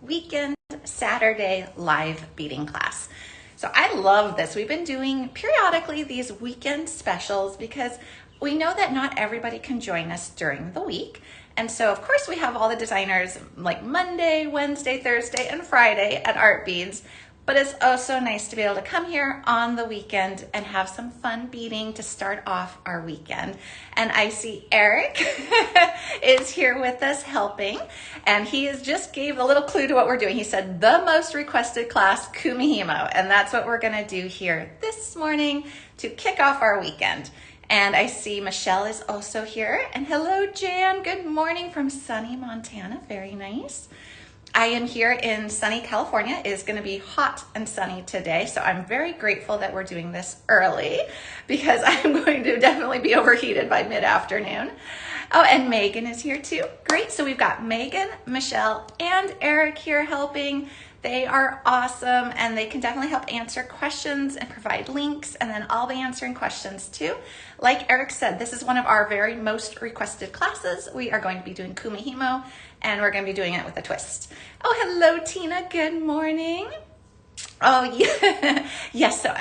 weekend Saturday live beading class. So I love this. We've been doing periodically these weekend specials because we know that not everybody can join us during the week. And so of course we have all the designers like Monday, Wednesday, Thursday, and Friday at Art Beads. But it's also nice to be able to come here on the weekend and have some fun beading to start off our weekend. And I see Eric is here with us helping, and he just gave a little clue to what we're doing. He said the most requested class, Kumihimo, and that's what we're gonna do here this morning to kick off our weekend. And I see Michelle is also here, and hello Jan, good morning from sunny Montana, very nice. I am here in sunny California. It is going to be hot and sunny today, so I'm very grateful that we're doing this early because I'm going to definitely be overheated by mid-afternoon. Oh, and Megan is here too. Great, so we've got Megan, Michelle, and Eric here helping. They are awesome, and they can definitely help answer questions and provide links, and then I'll be answering questions too. Like Eric said, this is one of our very most requested classes. We are going to be doing Kumihimo, and we're going to be doing it with a twist. Oh, hello, Tina. Good morning. Oh, yeah. Yes, so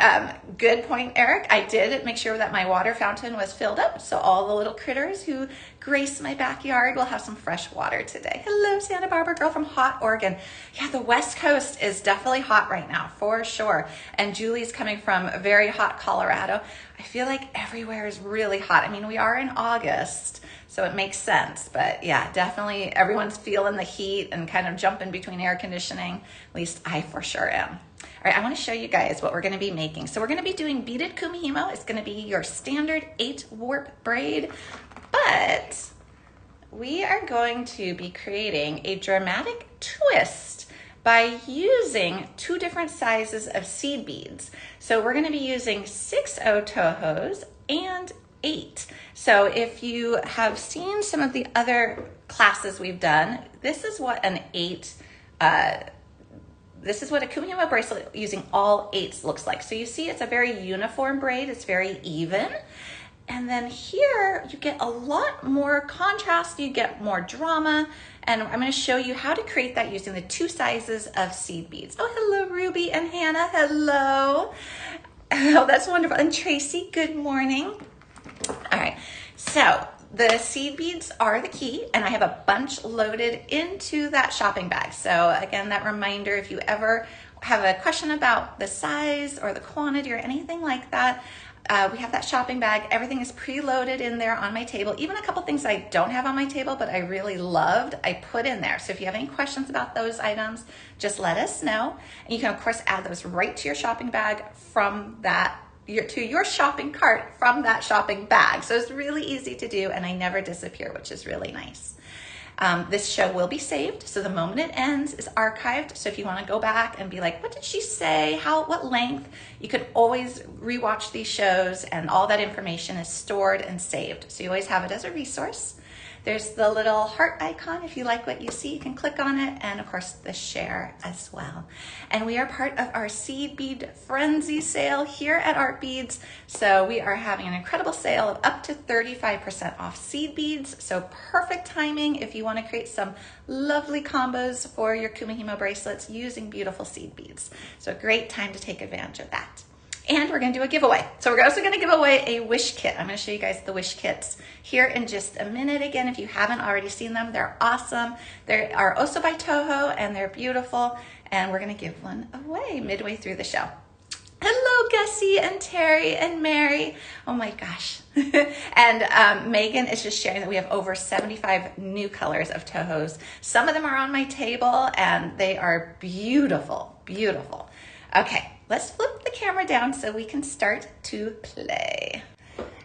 good point, Eric. I did make sure that my water fountain was filled up, so all the little critters who grace my backyard will have some fresh water today. Hello, Santa Barbara girl from hot Oregon. Yeah, the West Coast is definitely hot right now, for sure. And Julie's coming from very hot Colorado. I feel like everywhere is really hot. I mean, we are in August, so it makes sense. But yeah, definitely everyone's feeling the heat and kind of jumping between air conditioning. At least I for sure am. All right, I want to show you guys what we're going to be making. So we're going to be doing beaded Kumihimo. It's going to be your standard 8 warp braid, but we are going to be creating a dramatic twist by using 2 different sizes of seed beads. So we're going to be using 6/0 TOHOs and 8. So if you have seen some of the other classes we've done, this is what an 8 this is what a Kumihimo bracelet using all 8s looks like. So you see it's a very uniform braid, it's very even. And then here you get a lot more contrast, you get more drama, and I'm going to show you how to create that using the 2 sizes of seed beads. Oh, hello Ruby and Hannah, hello. Oh, that's wonderful. And Tracy, good morning. All right, so the seed beads are the key, and I have a bunch loaded into that shopping bag. So again, that reminder, if you ever have a question about the size or the quantity or anything like that, we have that shopping bag. Everything is preloaded in there on my table. Even a couple things I don't have on my table, but I really loved, I put in there. So if you have any questions about those items, just let us know. And you can of course add those right to your shopping bag from that to your shopping cart from that shopping bag. So it's really easy to do, and I never disappear, which is really nice. This show will be saved, so the moment it ends is archived. So if you want to go back and be like, what did she say? What length? You can always rewatch these shows, and all that information is stored and saved. So you always have it as a resource. There's the little heart icon. If you like what you see, you can click on it, and of course the share as well. And we are part of our seed bead frenzy sale here at Art Beads. So we are having an incredible sale of up to 35% off seed beads. So perfect timing if you want to create some lovely combos for your Kumihimo bracelets using beautiful seed beads. So a great time to take advantage of that. And we're going to do a giveaway. So we're also going to give away a wish kit. I'm going to show you guys the wish kits here in just a minute. Again, if you haven't already seen them, they're awesome. They are also by TOHO, and they're beautiful. And we're going to give one away midway through the show. Hello, Gussie and Terry and Mary. Oh my gosh. And Megan is just sharing that we have over 75 new colors of TOHOs. Some of them are on my table, and they are beautiful, beautiful. Okay. Let's flip the camera down so we can start to play.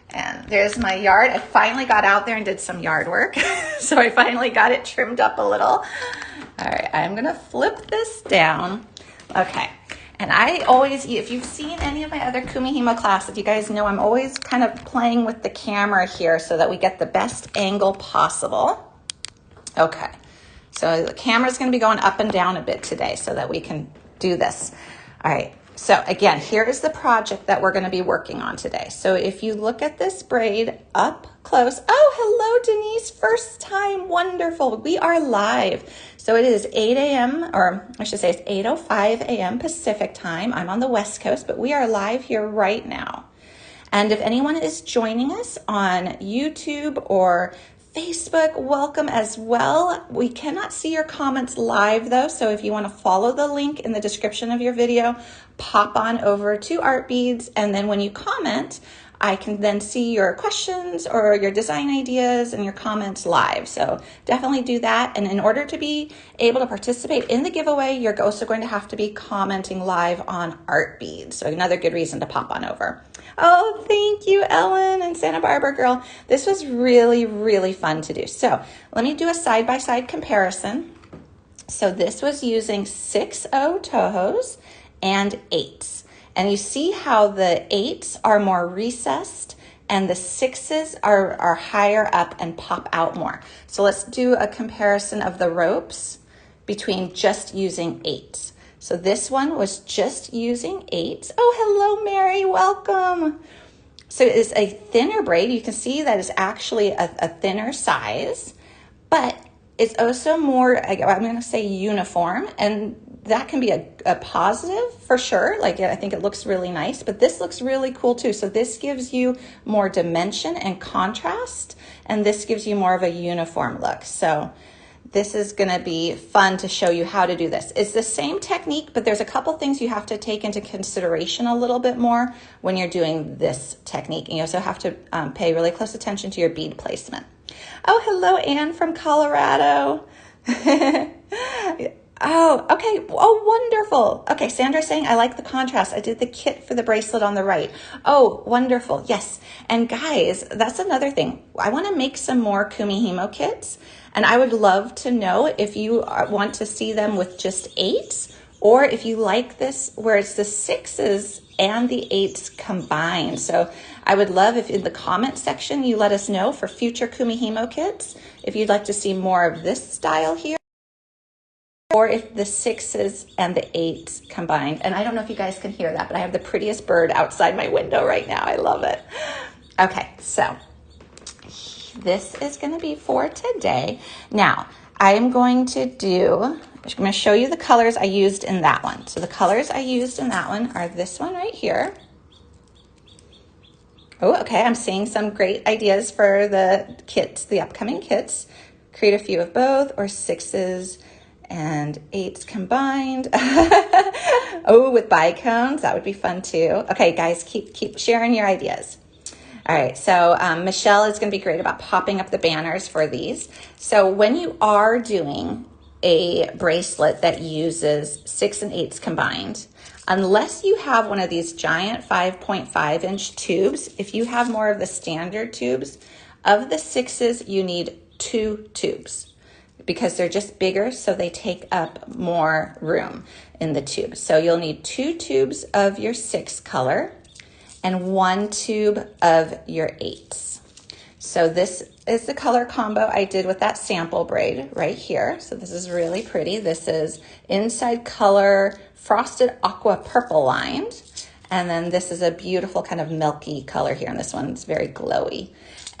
And there's my yard. I finally got out there and did some yard work. So I finally got it trimmed up a little. All right, I'm gonna flip this down. Okay, and I always, if you've seen any of my other Kumihimo classes, you guys know I'm always kind of playing with the camera here so that we get the best angle possible. Okay, so the camera's gonna be going up and down a bit today so that we can do this. All right. So again, here is the project that we're going to be working on today. So if you look at this braid up close, oh, hello, Denise, first time, wonderful. We are live. So it is 8 a.m., or I should say it's 8:05 a.m. Pacific time. I'm on the West Coast, but we are live here right now. And if anyone is joining us on YouTube or Facebook, welcome as well. We cannot see your comments live though, so if you want to follow the link in the description of your video, pop on over to Art Beads, and then when you comment, I can then see your questions or your design ideas and your comments live. So definitely do that. And in order to be able to participate in the giveaway, you're also going to have to be commenting live on Art Beads. So another good reason to pop on over. Oh, thank you, Ellen and Santa Barbara girl. This was really, really fun to do. So let me do a side-by-side comparison. So this was using 6/0 TOHOs and 8s. And you see how the 8s are more recessed and the 6s are higher up and pop out more. So let's do a comparison of the ropes between just using 8s. So this one was just using 8s. Oh, hello, Mary, welcome. So it is a thinner braid. You can see that it's actually a thinner size, but it's also more, I'm gonna say uniform, and that can be a positive for sure. Like, I think it looks really nice, but this looks really cool too. So this gives you more dimension and contrast, and this gives you more of a uniform look. So this is gonna be fun to show you how to do this. It's the same technique, but there's a couple things you have to take into consideration a little bit more when you're doing this technique. And you also have to pay really close attention to your bead placement. Oh, hello, Anne from Colorado. Oh, okay. Oh, wonderful. Okay, Sandra's saying, I like the contrast. I did the kit for the bracelet on the right. Oh, wonderful. Yes. And guys, that's another thing. I want to make some more Kumihimo kits, and I would love to know if you want to see them with just 8s, or if you like this where it's the 6s and the 8s combined. So I would love if in the comment section you let us know for future Kumihimo kits, if you'd like to see more of this style here, or if the 6s and the 8s combined. And I don't know if you guys can hear that, but I have the prettiest bird outside my window right now. I love it. Okay, so this is going to be for today. Now, I'm going to show you the colors I used in that one. So the colors I used in that one are this one right here. Oh, okay, I'm seeing some great ideas for the kits, the upcoming kits. Create a few of both, or 6s and 8s combined. Oh, with bicones, that would be fun too. Okay, guys, keep sharing your ideas. All right, so Michelle is gonna be great about popping up the banners for these. So when you are doing a bracelet that uses 6 and 8s combined, unless you have one of these giant 5.5-inch tubes, if you have more of the standard tubes, of the 6s, you need 2 tubes, because they're just bigger, so they take up more room in the tube. So you'll need 2 tubes of your 6 color and 1 tube of your 8s. So this is the color combo I did with that sample braid right here. So this is really pretty. This is inside color frosted aqua purple lined. And then this is a beautiful kind of milky color here. And this one's very glowy.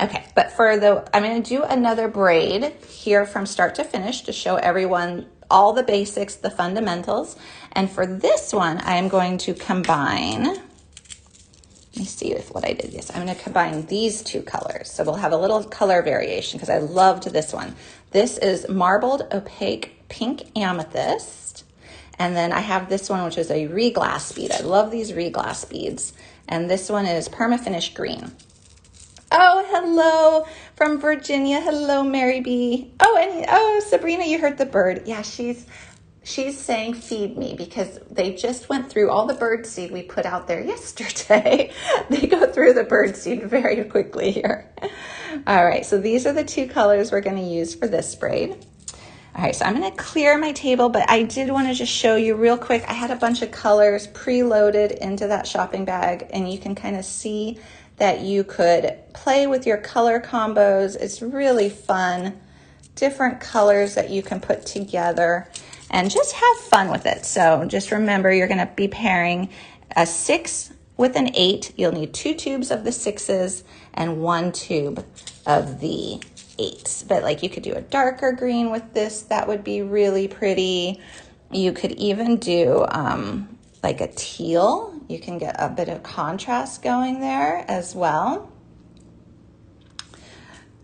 Okay, but I'm gonna do another braid here from start to finish to show everyone all the basics, the fundamentals. And for this one, I'm going to combine, let me see what I did. Yes, I'm gonna combine these 2 colors. So we'll have a little color variation because I loved this one. This is marbled opaque pink amethyst. And then I have this one, which is a reglass bead. I love these reglass beads. And this one is perma-finish green. Oh, hello from Virginia. Hello, Mary B. Oh, and Sabrina, you heard the bird. Yeah, she's saying feed me, because they just went through all the bird seed we put out there yesterday. They go through the bird seed very quickly here. All right, so these are the 2 colors we're going to use for this braid. All right, so I'm going to clear my table, but I did want to just show you real quick. I had a bunch of colors preloaded into that shopping bag, and you can kind of see that you could play with your color combos. It's really fun. Different colors that you can put together. and just have fun with it. So just remember, you're going to be pairing a 6 with an 8. You'll need 2 tubes of the 6s and 1 tube of the 8s. But like, you could do a darker green with this. That would be really pretty. You could even do like a teal. You can get a bit of contrast going there as well.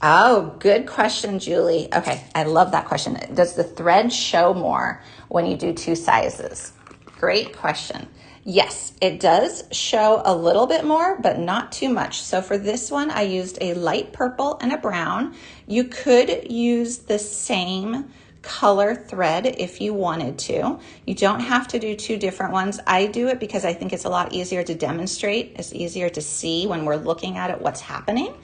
Oh, good question, Julie. Okay, I love that question. Does the thread show more when you do 2 sizes? Great question. Yes, it does show a little bit more, but not too much. So for this one, I used a light purple and a brown. You could use the same color thread if you wanted to. You don't have to do 2 different ones. I do it because I think it's a lot easier to demonstrate. It's easier to see when we're looking at it what's happening.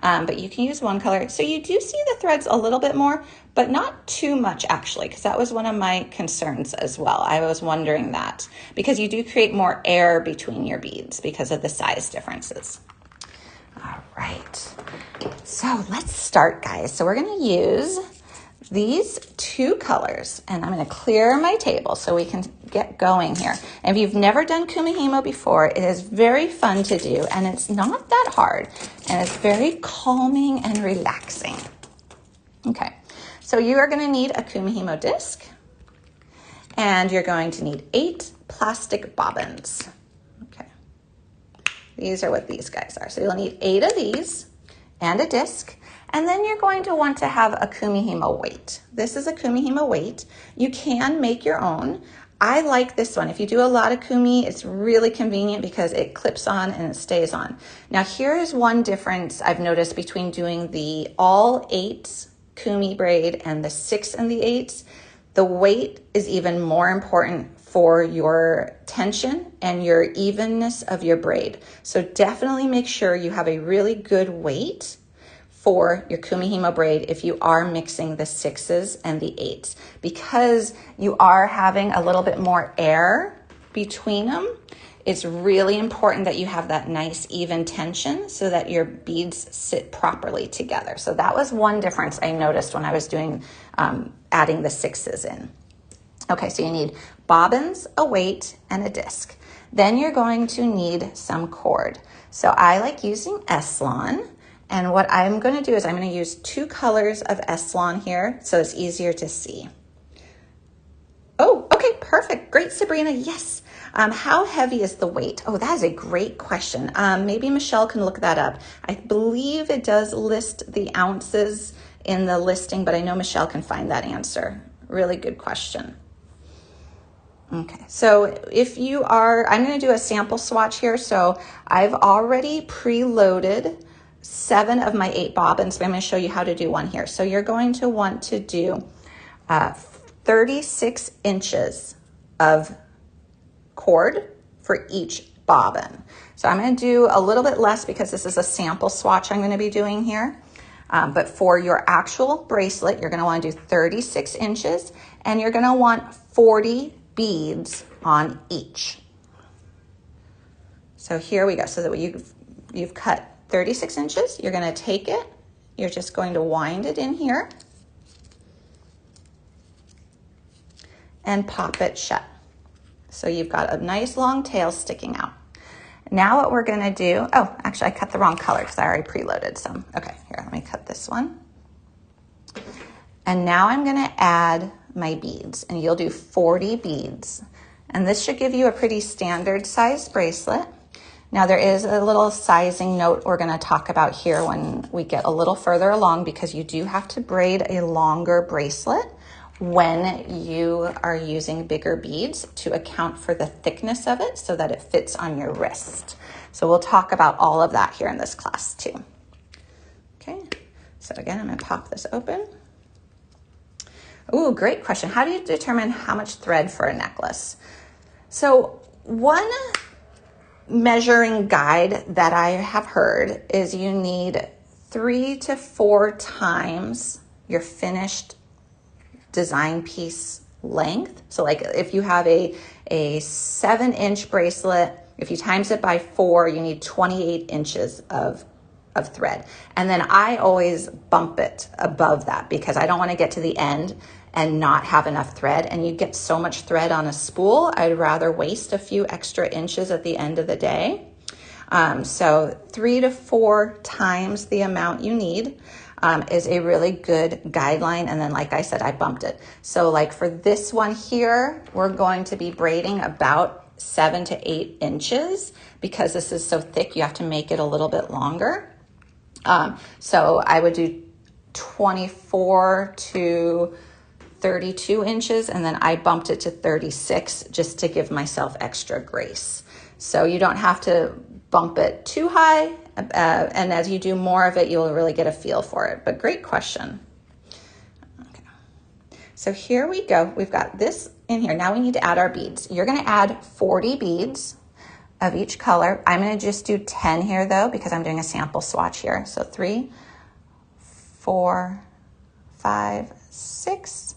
But you can use one color. So you do see the threads a little bit more, but not too much actually, because that was one of my concerns as well. I was wondering that because you do create more air between your beads because of the size differences. All right, so let's start, guys. So we're gonna use these 2 colors, and I'm going to clear my table so we can get going here. And if you've never done Kumihimo before, it is very fun to do, and it's not that hard, and it's very calming and relaxing. Okay, so you are going to need a Kumihimo disc, and you're going to need 8 plastic bobbins. Okay, these are what these guys are. So you'll need 8 of these and a disc. And then you're going to want to have a Kumihimo weight. This is a Kumihimo weight. You can make your own. I like this one. If you do a lot of kumi, it's really convenient because it clips on and it stays on. Now here is one difference I've noticed between doing the all 8 kumi braid and the 6 and the 8s. The weight is even more important for your tension and your evenness of your braid. So definitely make sure you have a really good weight for your Kumihimo braid if you are mixing the 6s and the 8s, because you are having a little bit more air between them. It's really important that you have that nice even tension so that your beads sit properly together. So that was one difference I noticed when I was doing adding the 6s in. Okay, so you need bobbins, a weight, and a disc. Then you're going to need some cord. So I like using Eslon. And what I'm going to do is I'm going to use 2 colors of Eslon here so it's easier to see. Oh, okay, perfect. Great, Sabrina. Yes. How heavy is the weight? Oh, that is a great question. Maybe Michelle can look that up. I believe it does list the ounces in the listing, but I know Michelle can find that answer. Really good question. Okay, so if you are, I'm going to do a sample swatch here. So I've already preloaded 7 of my 8 bobbins, but I'm going to show you how to do one here. So you're going to want to do 36 inches of cord for each bobbin. So I'm going to do a little bit less because this is a sample swatch I'm going to be doing here. But for your actual bracelet, you're going to want to do 36 inches, and you're going to want 40 beads on each. So here we go. So that you've cut 36 inches, you're going to take it, you're just going to wind it in here and pop it shut. So you've got a nice long tail sticking out. Now what we're going to do, oh, actually I cut the wrong color because I already preloaded some. Okay, here, let me cut this one. And now I'm going to add my beads, and you'll do 40 beads. And this should give you a pretty standard sized bracelet. Now there is a little sizing note we're going to talk about here when we get a little further along, because you do have to braid a longer bracelet when you are using bigger beads to account for the thickness of it so that it fits on your wrist. So we'll talk about all of that here in this class too. Okay, so again, I'm going to pop this open. Ooh, great question. How do you determine how much thread for a necklace? So one measuring guide that I have heard is you need 3 to 4 times your finished design piece length. So like if you have a 7-inch bracelet, if you times it by 4, you need 28 inches of thread. And then I always bump it above that because I don't want to get to the end and not have enough thread, and you get so much thread on a spool, I'd rather waste a few extra inches at the end of the day. So 3 to 4 times the amount you need is a really good guideline. And then, like I said, I bumped it. So like for this one here, we're going to be braiding about 7 to 8 inches because this is so thick, you have to make it a little bit longer. So I would do 24 to 32 inches, and then I bumped it to 36 just to give myself extra grace. So you don't have to bump it too high, and as you do more of it, you'll really get a feel for it. But great question. Okay. So here we go. We've got this in here. Now we need to add our beads. You're going to add 40 beads of each color. I'm going to just do 10 here though, because I'm doing a sample swatch here. So 3, 4, 5, 6,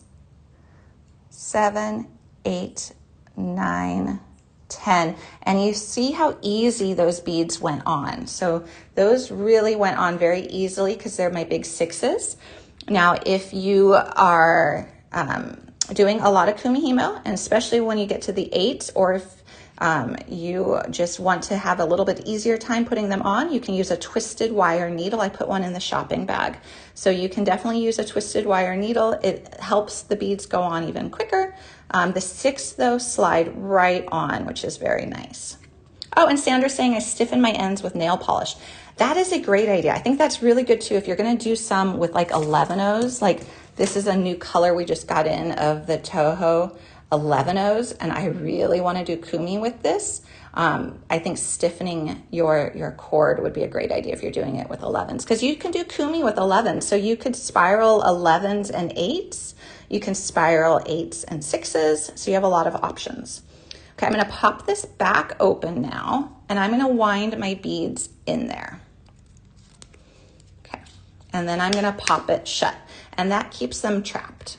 7, 8, 9, 10. And you see how easy those beads went on. So those really went on very easily because they're my big 6s. Now, if you are doing a lot of Kumihimo, and especially when you get to the 8s, or if you just want to have a little bit easier time putting them on, you can use a twisted wire needle. I put one in the shopping bag. So you can definitely use a twisted wire needle. It helps the beads go on even quicker. The 6s though slide right on, which is very nice. Oh, and Sandra's saying I stiffen my ends with nail polish. That is a great idea. I think that's really good too. If you're gonna do some with like 11-ohs, like this is a new color we just got in of the TOHO 11-ohs, and I really want to do kumi with this. I think stiffening your cord would be a great idea if you're doing it with 11s, because you can do kumi with 11s. So you could spiral 11s and 8s. You can spiral 8s and 6s. So you have a lot of options. Okay, I'm going to pop this back open now, and I'm going to wind my beads in there. Okay, and then I'm going to pop it shut, and that keeps them trapped.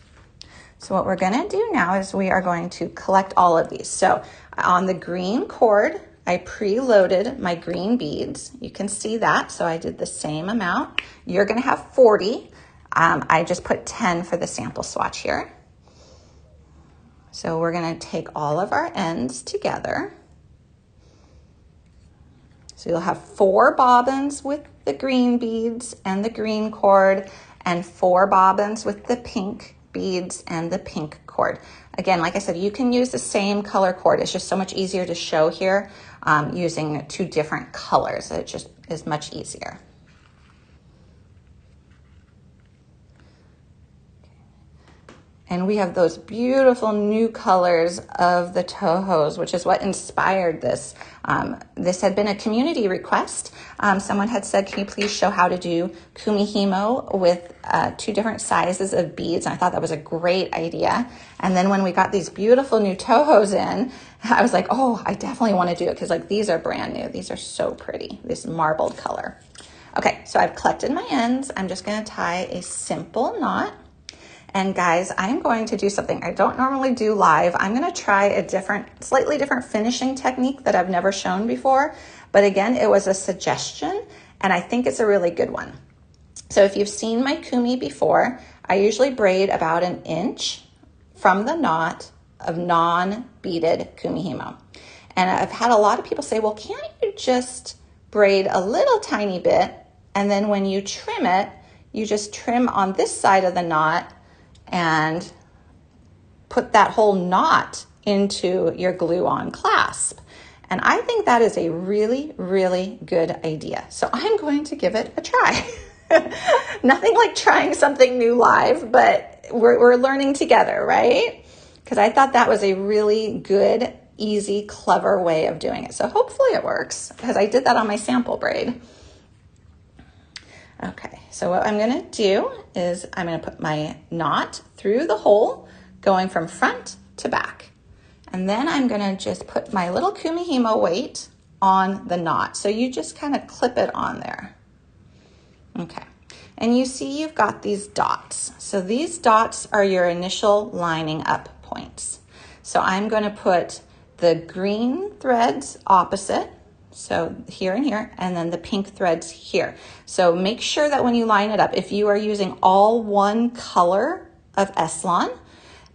So what we're gonna do now is we are going to collect all of these. So on the green cord, I preloaded my green beads. You can see that, so I did the same amount. You're gonna have 40. I just put 10 for the sample swatch here. So we're gonna take all of our ends together. So you'll have 4 bobbins with the green beads and the green cord, and 4 bobbins with the pink beads and the pink cord. Again, like I said, you can use the same color cord. It's just so much easier to show here using 2 different colors. It just is much easier. And we have those beautiful new colors of the TOHOs, which is what inspired this. This had been a community request. Someone had said, can you please show how to do Kumihimo with 2 different sizes of beads? And I thought that was a great idea. And then when we got these beautiful new TOHOs in, I was like, oh, I definitely want to do it, because like these are brand new. These are so pretty, this marbled color. Okay, so I've collected my ends. I'm just going to tie a simple knot. And guys, I'm going to do something I don't normally do live. I'm going to try a slightly different finishing technique that I've never shown before. But again, it was a suggestion, and I think it's a really good one. So if you've seen my kumi before, I usually braid about 1 inch from the knot of non-beaded Kumihimo. And I've had a lot of people say, well, can't you just braid a little tiny bit, and then when you trim it, you just trim on this side of the knot and put that whole knot into your glue-on clasp. And I think that is a really, really good idea. So I'm going to give it a try. Nothing like trying something new live, but we're learning together, right? Because I thought that was a really good, easy, clever way of doing it. So hopefully it works, because I did that on my sample braid. Okay, so what I'm gonna do is I'm gonna put my knot through the hole, going from front to back. And then I'm gonna just put my little Kumihimo weight on the knot. So you just kind of clip it on there. Okay, and you see you've got these dots. So these dots are your initial lining up points. So I'm gonna put the green threads opposite, so here and here, and then the pink threads here. So make sure that when you line it up, if you are using all one color of Eslon,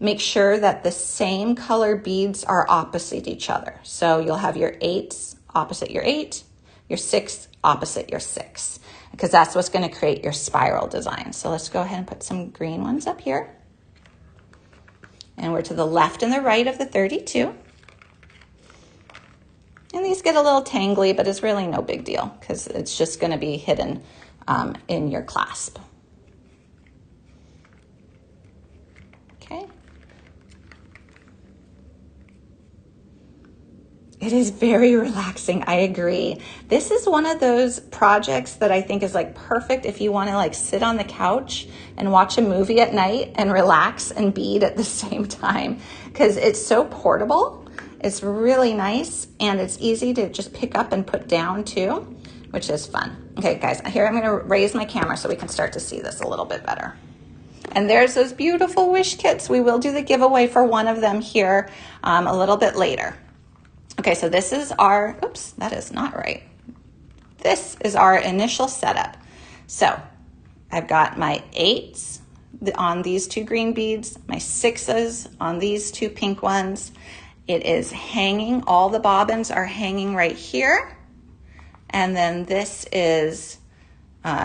make sure that the same color beads are opposite each other. So you'll have your 8s opposite your 8, your 6 opposite your 6, because that's what's going to create your spiral design. So let's go ahead and put some green ones up here. And we're to the left and the right of the 32. And these get a little tangly, but it's really no big deal because it's just going to be hidden in your clasp. Okay. It is very relaxing, I agree. This is one of those projects that I think is like perfect if you want to like sit on the couch and watch a movie at night and relax and bead at the same time, because it's so portable. It's really nice and it's easy to just pick up and put down too, which is fun. Okay guys, here I'm gonna raise my camera so we can start to see this a little bit better. And there's those beautiful wish kits. We will do the giveaway for one of them here a little bit later. Okay, so this is our, oops, that is not right. This is our initial setup. So I've got my 8s on these 2 green beads, my 6s on these 2 pink ones. It is hanging, all the bobbins are hanging right here. And then this is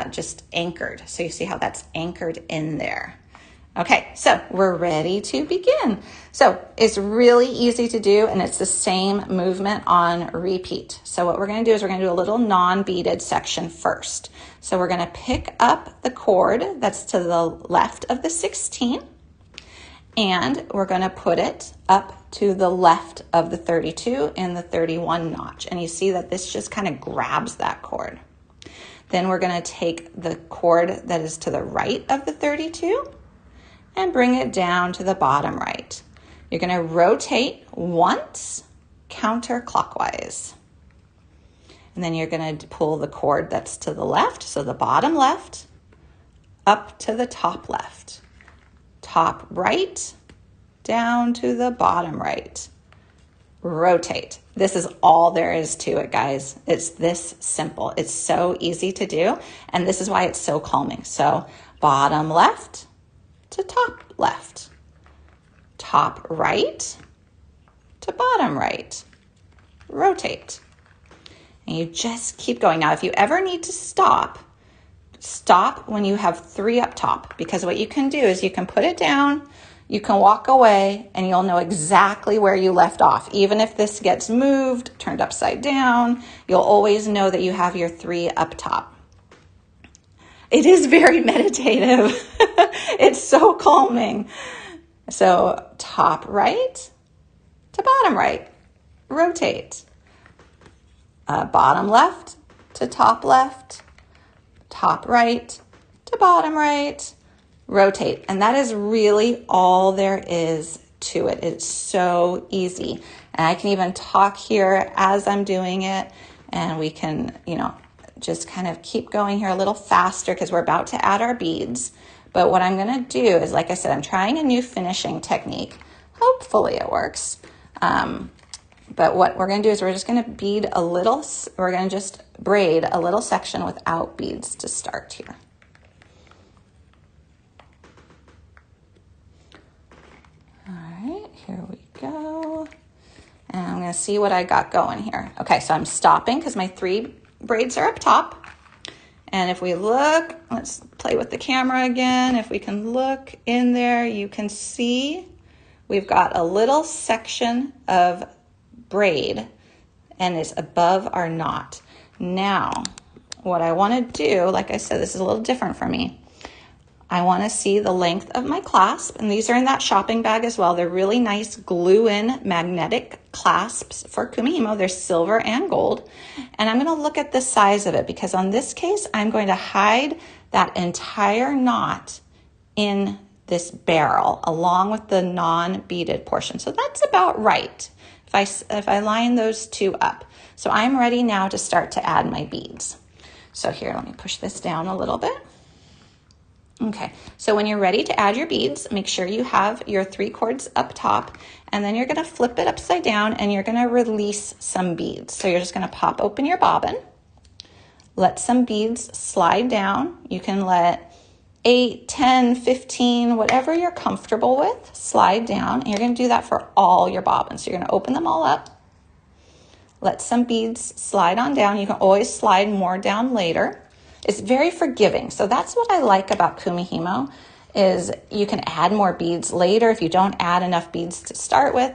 just anchored. So you see how that's anchored in there. Okay, so we're ready to begin. So it's really easy to do and it's the same movement on repeat. So what we're gonna do is we're gonna do a little non-beaded section first. So we're gonna pick up the cord that's to the left of the 16 and we're gonna put it up to the left of the 32 in the 31 notch. And you see that this just kind of grabs that cord. Then we're gonna take the cord that is to the right of the 32 and bring it down to the bottom right. You're gonna rotate once counterclockwise. And then you're gonna pull the cord that's to the left, so the bottom left, up to the top left. Top right, down to the bottom right. Rotate. This is all there is to it, guys. It's this simple. It's so easy to do, and this is why it's so calming. So bottom left, to top left, top right to bottom right, rotate. And you just keep going. Now, if you ever need to stop, stop when you have 3 up top, because what you can do is you can put it down, you can walk away, and you'll know exactly where you left off. Even if this gets moved, turned upside down, you'll always know that you have your 3 up top. It is very meditative. It's so calming. So top right to bottom right, rotate. Bottom left to top left, top right to bottom right, rotate. And that is really all there is to it. It's so easy. And I can even talk here as I'm doing it, and we can, just kind of keep going here a little faster because we're about to add our beads. But what I'm going to do is, like I said, I'm trying a new finishing technique. Hopefully it works. But what we're going to do is we're just going to bead a little, we're going to just braid a little section without beads to start here. All right, here we go. And I'm going to see what I got going here. Okay, so I'm stopping because my 3 braids are up top. And if we look, let's play with the camera again. If we can look in there, you can see we've got a little section of braid and it's above our knot. Now, what I want to do, like I said, this is a little different for me. I want to see the length of my clasp, and these are in that shopping bag as well. They're really nice glue-in magnetic clasps for Kumihimo. They're silver and gold. And I'm going to look at the size of it because on this case, I'm going to hide that entire knot in this barrel along with the non-beaded portion. So that's about right if I line those 2 up. So I'm ready now to start to add my beads. So here, let me push this down a little bit. Okay, so when you're ready to add your beads, make sure you have your 3 cords up top, and then you're gonna flip it upside down and you're gonna release some beads. So you're just gonna pop open your bobbin, let some beads slide down. You can let 8, 10, 15, whatever you're comfortable with, slide down. And you're going to do that for all your bobbins. So you're going to open them all up. Let some beads slide on down. You can always slide more down later. It's very forgiving. So that's what I like about Kumihimo, is you can add more beads later. If you don't add enough beads to start with,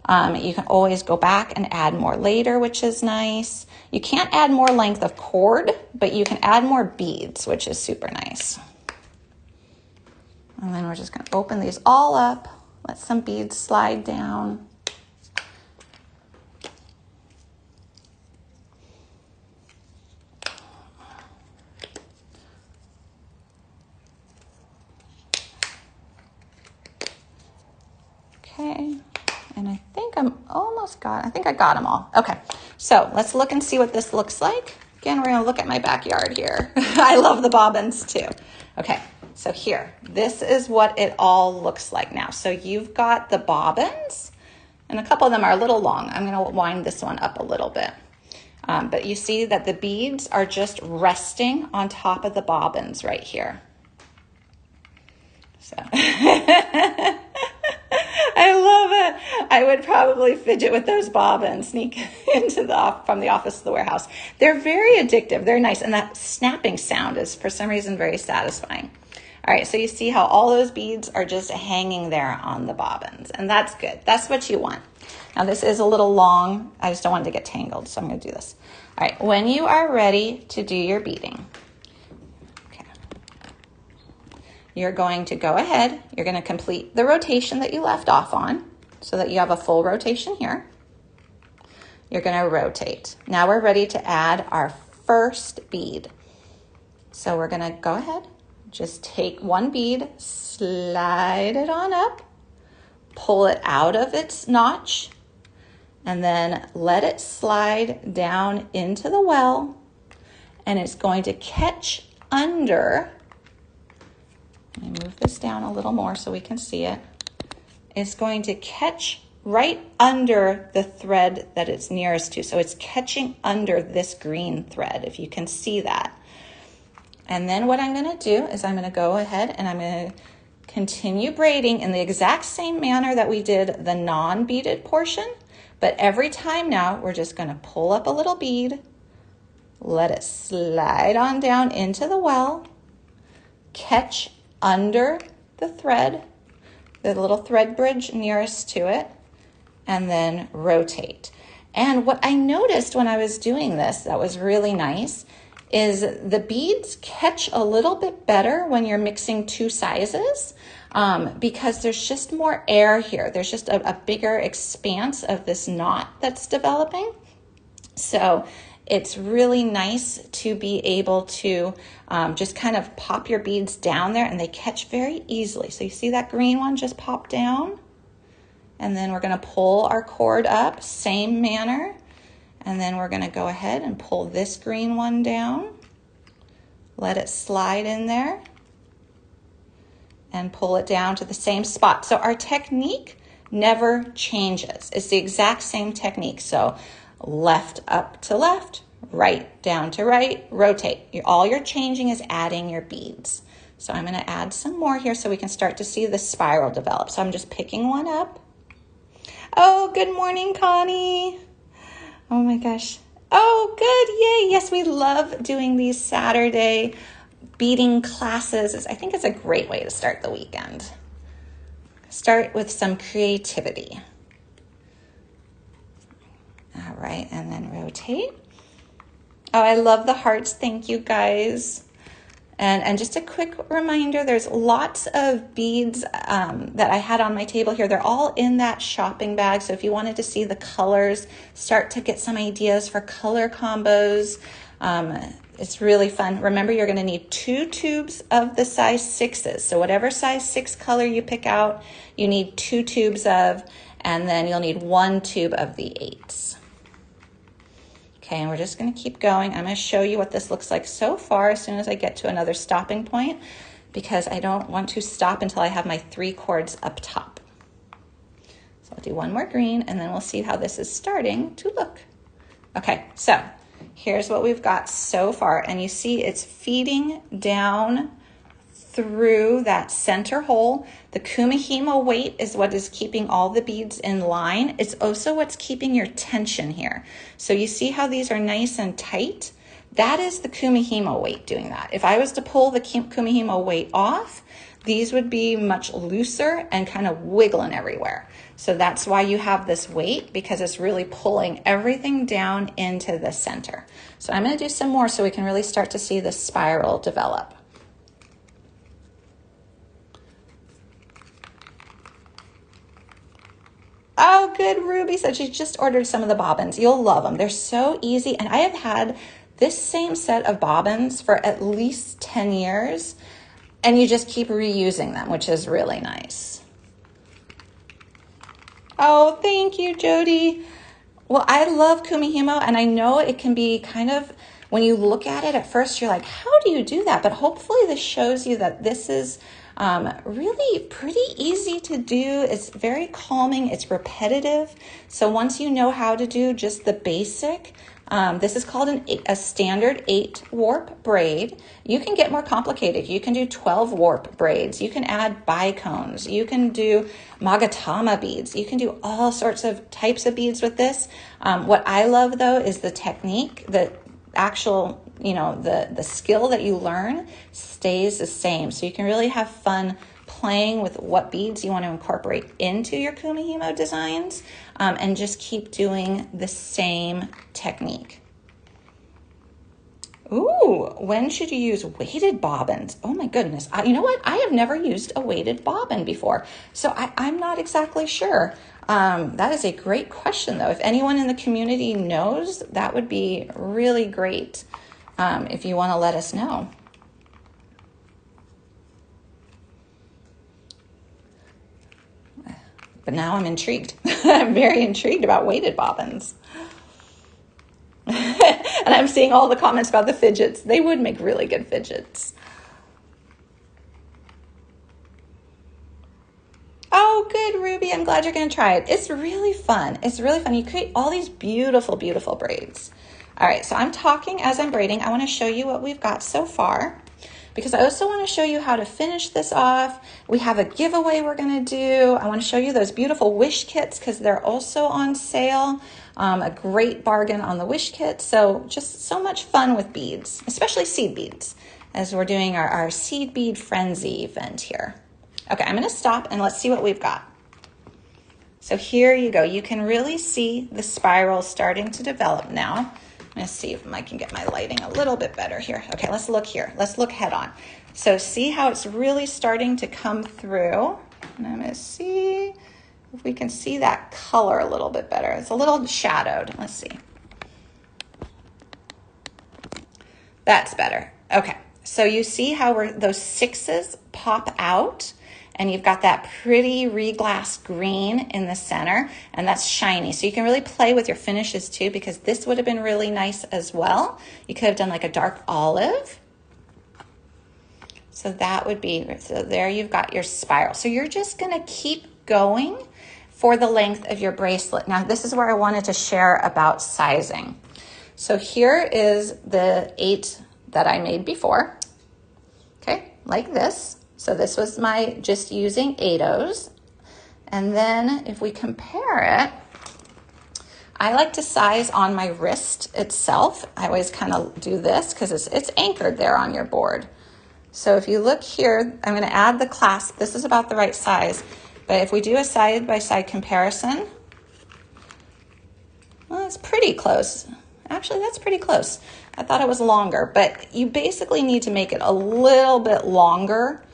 you can always go back and add more later, which is nice. You can't add more length of cord, but you can add more beads, which is super nice. And then we're just going to open these all up. Let some beads slide down. Okay, and I think I think I got them all. Okay, so let's look and see what this looks like. Again, we're gonna look at my backyard here. I love the bobbins too. Okay, so here, this is what it all looks like now. So you've got the bobbins, and a couple of them are a little long. I'm gonna wind this one up a little bit. But you see that the beads are just resting on top of the bobbins right here. So. I love it. I would probably fidget with those bobbins, sneak into from the office to the warehouse. They're very addictive. They're nice. And that snapping sound is, for some reason, very satisfying. All right, so you see how all those beads are just hanging there on the bobbins. And that's good. That's what you want. Now, this is a little long. I just don't want it to get tangled, so I'm going to do this. All right, when you are ready to do your beading, you're going to go ahead, you're going to complete the rotation that you left off on so that you have a full rotation here. You're going to rotate. Now we're ready to add our first bead. So we're going to go ahead, just take one bead, slide it on up, pull it out of its notch, and then let it slide down into the well, and it's going to catch under. Let me move this down a little more so we can see it. It's going to catch right under the thread that it's nearest to. So it's catching under this green thread, if you can see that. And then what I'm going to do is I'm going to go ahead and I'm going to continue braiding in the exact same manner that we did the non-beaded portion. But every time now, we're just going to pull up a little bead, let it slide on down into the well, catch under the thread, the little thread bridge nearest to it, and then rotate. And what I noticed when I was doing this that was really nice is the beads catch a little bit better when you're mixing two sizes because there's just more air here. There's just a bigger expanse of this knot that's developing. So it's really nice to be able to just kind of pop your beads down there, and they catch very easily. So you see that green one just pop down? And then we're going to pull our cord up, same manner. And then we're going to go ahead and pull this green one down. Let it slide in there. And pull it down to the same spot. So our technique never changes. It's the exact same technique. So left up to left, right down to right, rotate. All you're changing is adding your beads. So I'm going to add some more here so we can start to see the spiral develop. So I'm just picking one up. Oh, good morning, Connie. Oh my gosh. Oh, good. Yay. Yes, we love doing these Saturday beading classes. I think it's a great way to start the weekend. Start with some creativity. All right, and then rotate. Oh, I love the hearts. Thank you, guys. And just a quick reminder, there's lots of beads that I had on my table here. They're all in that shopping bag. So if you wanted to see the colors, start to get some ideas for color combos. It's really fun. Remember, you're going to need 2 tubes of the size 6s. So whatever size 6 color you pick out, you need 2 tubes of, and then you'll need 1 tube of the 8s. Okay, and we're just going to keep going. I'm going to show you what this looks like so far as soon as I get to another stopping point, because I don't want to stop until I have my 3 cords up top. So I'll do one more green, and then we'll see how this is starting to look. Okay, so here's what we've got so far, and you see it's feeding down through that center hole. The Kumihimo weight is what is keeping all the beads in line. It's also what's keeping your tension here. So you see how these are nice and tight? That is the Kumihimo weight doing that. If I was to pull the Kumihimo weight off, these would be much looser and kind of wiggling everywhere. So that's why you have this weight, because it's really pulling everything down into the center. So I'm going to do some more so we can really start to see the spiral develop. Oh, good. Ruby said she just ordered some of the bobbins. You'll love them. They're so easy. And I have had this same set of bobbins for at least 10 years, and you just keep reusing them, which is really nice. Oh, thank you, Jody. Well, I love Kumihimo, and I know it can be kind of, when you look at it at first, you're like, how do you do that? But hopefully this shows you that this is really pretty easy to do. It's very calming. It's repetitive. So once you know how to do just the basic, this is called a standard 8 warp braid. You can get more complicated. You can do 12 warp braids. You can add bicones. You can do magatama beads. You can do all sorts of types of beads with this. What I love though is the technique, the actual, the skill that you learn stays the same. So you can really have fun playing with what beads you want to incorporate into your Kumihimo designs, and just keep doing the same technique. Ooh, when should you use weighted bobbins? Oh my goodness. You know what? I have never used a weighted bobbin before, so I'm not exactly sure. That is a great question though. If anyone in the community knows, that would be really great, if you want to let us know. But now I'm intrigued. I'm very intrigued about weighted bobbins. And I'm seeing all the comments about the fidgets. They would make really good fidgets. Oh, good, Ruby. I'm glad you're going to try it. It's really fun. It's really fun. You create all these beautiful, beautiful braids. All right, so I'm talking as I'm braiding. I want to show you what we've got so far, because I also want to show you how to finish this off. We have a giveaway we're going to do. I want to show you those beautiful wish kits because they're also on sale. A great bargain on the wish kit. So just so much fun with beads, especially seed beads, as we're doing our seed bead frenzy event here. Okay, I'm going to stop and let's see what we've got. So here you go. You can really see the spiral starting to develop now. I'm going to see if I can get my lighting a little bit better here. Okay, let's look here. Let's look head on. So see how it's really starting to come through. And I'm going to see if we can see that color a little bit better. It's a little shadowed. Let's see. That's better. Okay, so you see how those 6s pop out, and you've got that pretty reglass green in the center, and that's shiny. So you can really play with your finishes too, because this would have been really nice as well. You could have done like a dark olive. So that would be, so there you've got your spiral. So you're just gonna keep going for the length of your bracelet. Now this is where I wanted to share about sizing. So here is the 8 that I made before, okay, like this. So this was my just using 8/0s. And then if we compare it, I like to size on my wrist itself. I always kind of do this because it's anchored there on your board. So if you look here, I'm going to add the clasp. This is about the right size. But if we do a side-by-side comparison, well, it's pretty close. Actually, that's pretty close. I thought it was longer, but you basically need to make it a little bit longer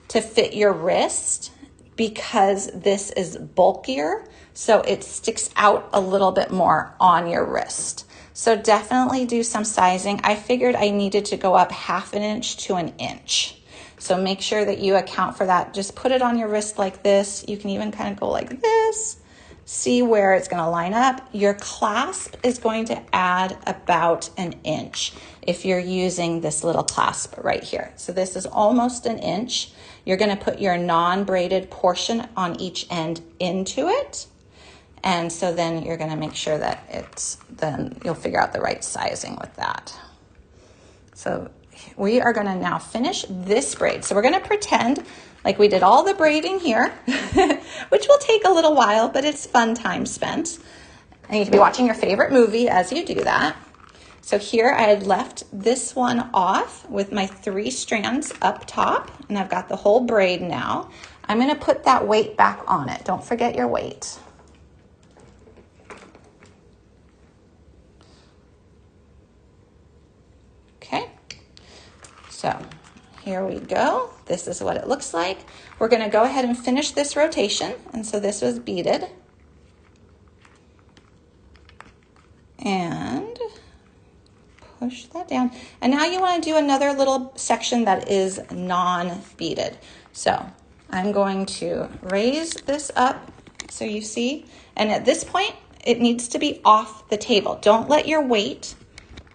to fit your wrist because this is bulkier, so it sticks out a little bit more on your wrist. So definitely do some sizing. I figured I needed to go up 1/2 inch to 1 inch. So make sure that you account for that. Just put it on your wrist like this. You can even kind of go like this. See where it's going to line up. Your clasp is going to add about 1 inch if you're using this little clasp right here. So this is almost 1 inch. You're going to put your non-braided portion on each end into it. And so then you're going to make sure that then you'll figure out the right sizing with that. So we are gonna now finish this braid. So we're gonna pretend like we did all the braiding here, which will take a little while, but it's fun time spent. And you can be watching your favorite movie as you do that. So here I had left this one off with my 3 strands up top, and I've got the whole braid now. I'm gonna put that weight back on it. Don't forget your weight. Okay, so here we go. This is what it looks like. We're gonna go ahead and finish this rotation. And so this was beaded. And push that down. And now you wanna do another little section that is non-beaded. So I'm going to raise this up so you see. And at this point, it needs to be off the table. Don't let your weight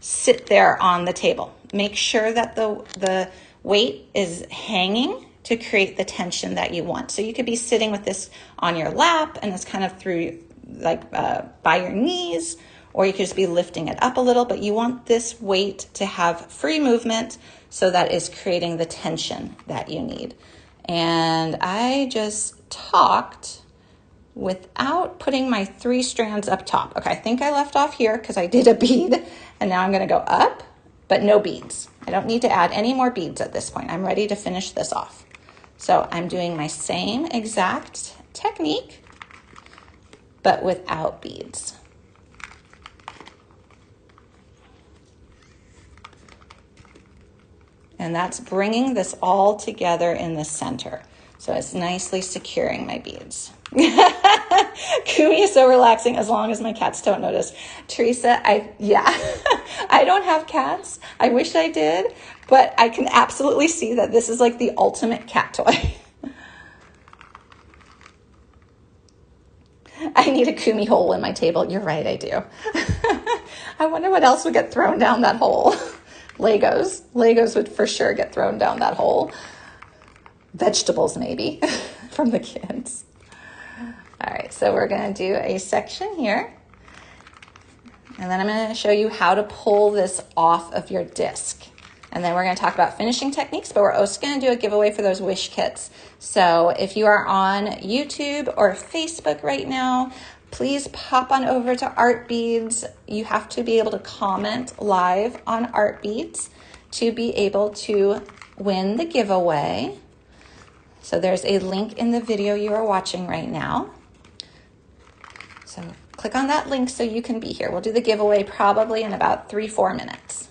sit there on the table. Make sure that the weight is hanging to create the tension that you want. So you could be sitting with this on your lap and it's kind of through like by your knees, or you could just be lifting it up a little, but you want this weight to have free movement so that is creating the tension that you need. And I just talked without putting my 3 strands up top. Okay, I think I left off here because I did a bead, and now I'm gonna go up, but no beads. I don't need to add any more beads at this point. I'm ready to finish this off. So I'm doing my same exact technique, but without beads. And that's bringing this all together in the center. So it's nicely securing my beads. Kumi is so relaxing as long as my cats don't notice. Teresa, yeah, I don't have cats. I wish I did, but I can absolutely see that this is like the ultimate cat toy. I need a Kumi hole in my table. You're right, I do. I wonder what else would get thrown down that hole. Legos. Legos would for sure get thrown down that hole. Vegetables maybe from the kids. All right, so we're gonna do a section here. And then I'm gonna show you how to pull this off of your disc. And then we're gonna talk about finishing techniques, but we're also gonna do a giveaway for those wish kits. So if you are on YouTube or Facebook right now, please pop on over to Art Beads. You have to be able to comment live on Art Beads to be able to win the giveaway. So there's a link in the video you are watching right now. So click on that link so you can be here. We'll do the giveaway probably in about 3-4 minutes.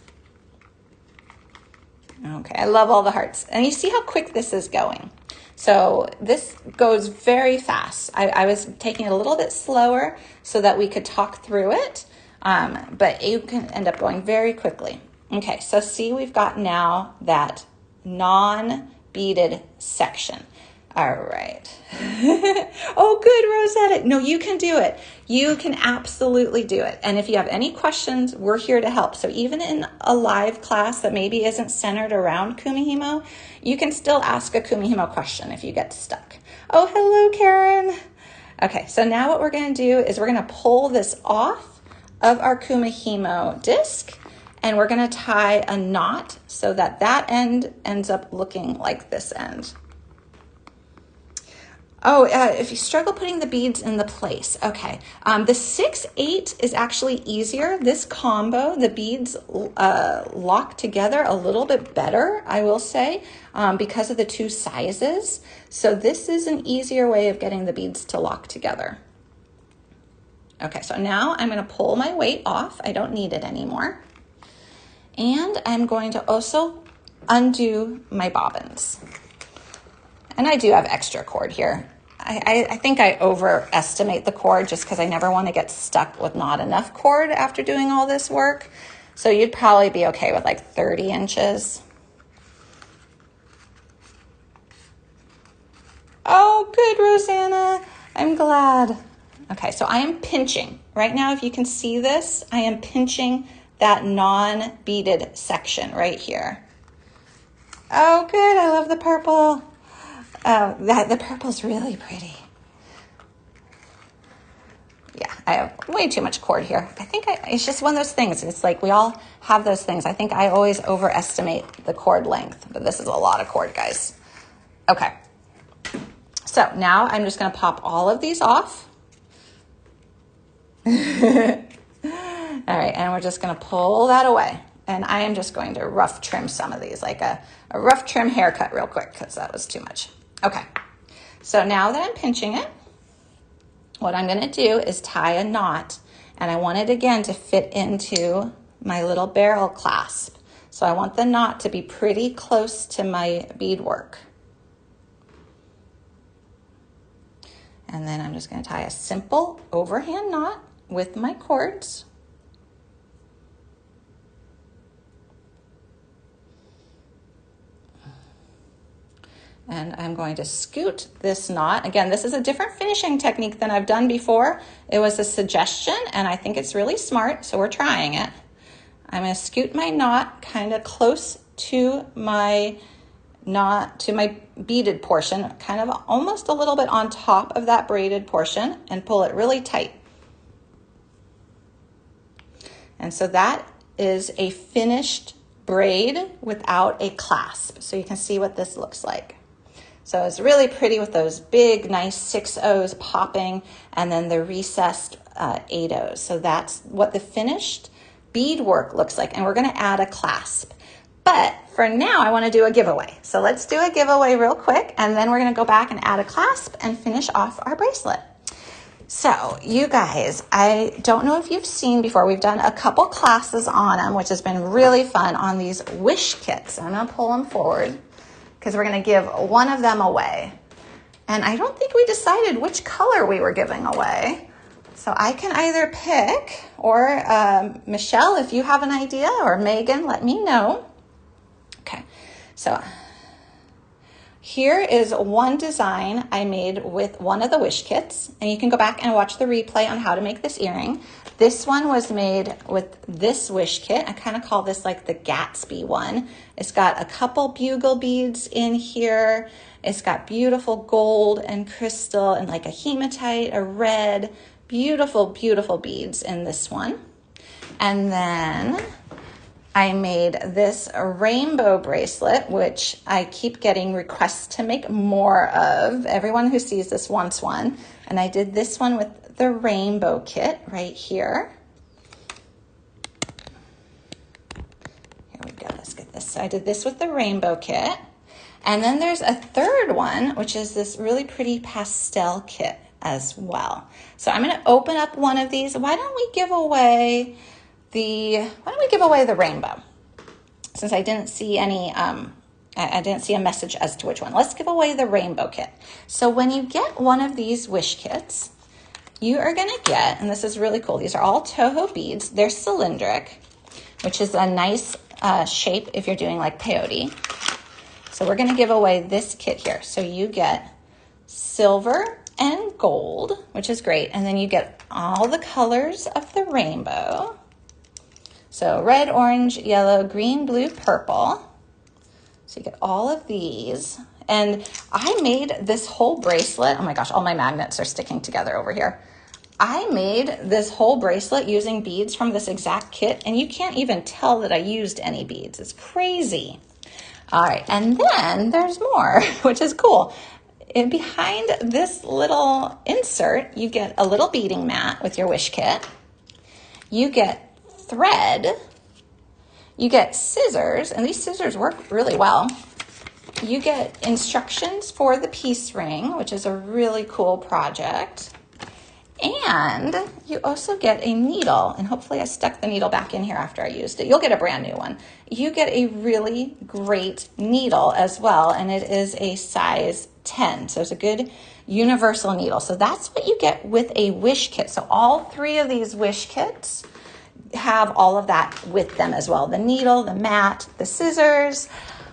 Okay, I love all the hearts. And you see how quick this is going. So this goes very fast. I was taking it a little bit slower so that we could talk through it, but you can end up going very quickly. Okay, so see, we've got now that non-beaded section. All right. Oh, good, Rosetta. No, you can do it. You can absolutely do it. And if you have any questions, we're here to help. So even in a live class that maybe isn't centered around Kumihimo, you can still ask a Kumihimo question if you get stuck. Oh, hello, Karen. Okay, so now what we're going to do is we're going to pull this off of our Kumihimo disc, and we're going to tie a knot so that that end ends up looking like this end. Oh, if you struggle putting the beads in the place, okay. The 6/8 is actually easier. This combo, the beads lock together a little bit better, I will say, because of the 2 sizes. So this is an easier way of getting the beads to lock together. Okay, so now I'm gonna pull my weight off. I don't need it anymore. And I'm going to also undo my bobbins. And I do have extra cord here. I think I overestimate the cord just because I never want to get stuck with not enough cord after doing all this work. So you'd probably be okay with like 30 inches. Oh, good, Rosanna. I'm glad. Okay, so I am pinching. Right now, if you can see this, I am pinching that non-beaded section right here. Oh, good. I love the purple. The purple's really pretty. Yeah, I have way too much cord here. I think it's just one of those things. It's like we all have those things. I think I always overestimate the cord length, but this is a lot of cord, guys. Okay. So now I'm just going to pop all of these off. All right, and we're just going to pull that away. And I am just going to rough trim some of these, like a rough trim haircut real quick, because that was too much. Okay, so now that I'm pinching it, what I'm going to do is tie a knot, and I want it again to fit into my little barrel clasp. So I want the knot to be pretty close to my beadwork. And then I'm just going to tie a simple overhand knot with my cords. And I'm going to scoot this knot. Again, this is a different finishing technique than I've done before. It was a suggestion, and I think it's really smart, so we're trying it. I'm going to scoot my knot kind of close to my knot, to my beaded portion, kind of almost a little bit on top of that braided portion, and pull it really tight. And so that is a finished braid without a clasp. So you can see what this looks like. So it's really pretty with those big, nice 6/0s popping, and then the recessed 8/0s. So that's what the finished beadwork looks like. And we're going to add a clasp. But for now, I want to do a giveaway. So let's do a giveaway real quick, and then we're going to go back and add a clasp and finish off our bracelet. So you guys, I don't know if you've seen before, we've done a couple classes on them, which has been really fun, on these wish kits. I'm going to pull them forward because we're going to give one of them away. And I don't think we decided which color we were giving away. So I can either pick, or Michelle, if you have an idea, or Megan, let me know. Okay, so here is one design I made with one of the wish kits, and you can go back and watch the replay on how to make this earring. This one was made with this wish kit. I kind of call this like the Gatsby one. It's got a couple bugle beads in here. It's got beautiful gold and crystal and like a hematite, a red, beautiful, beautiful beads in this one. And then I made this rainbow bracelet, which I keep getting requests to make more of. Everyone who sees this wants one. And I did this one with the rainbow kit right here. Here we go, let's get this. So I did this with the rainbow kit. And then there's a third one, which is this really pretty pastel kit as well. So I'm gonna open up one of these. Why don't we give away the rainbow? Since I didn't see any, I didn't see a message as to which one. Let's give away the rainbow kit. So when you get one of these wish kits, you are gonna get, and this is really cool, these are all TOHO beads. They're cylindric, which is a nice shape if you're doing like peyote. So we're gonna give away this kit here. So you get silver and gold, which is great. And then you get all the colors of the rainbow. So red, orange, yellow, green, blue, purple. So you get all of these. And I made this whole bracelet. Oh my gosh, all my magnets are sticking together over here. I made this whole bracelet using beads from this exact kit, and you can't even tell that I used any beads. It's crazy. All right, and then there's more, which is cool. And behind this little insert, you get a little beading mat with your wish kit. You get thread. You get scissors, and these scissors work really well. You get instructions for the piece ring, which is a really cool project. And you also get a needle, and hopefully I stuck the needle back in here after I used it. You'll get a brand new one. You get a really great needle as well, and it is a size 10. So it's a good universal needle. So that's what you get with a wish kit. So all three of these wish kits have all of that with them as well. The needle, the mat, the scissors,